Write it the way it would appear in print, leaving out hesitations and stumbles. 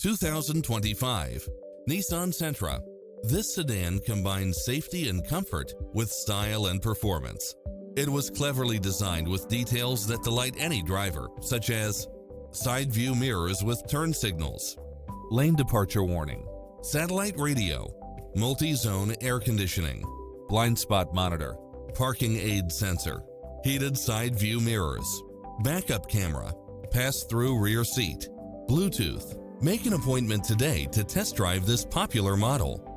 2025 Nissan Sentra. This sedan combines safety and comfort with style and performance. It was cleverly designed with details that delight any driver, such as side view mirrors with turn signals, lane departure warning, satellite radio, multi-zone air conditioning, blind spot monitor, parking aid sensor, heated side view mirrors, backup camera, pass-through rear seat, Bluetooth. Make an appointment today to test drive this popular model.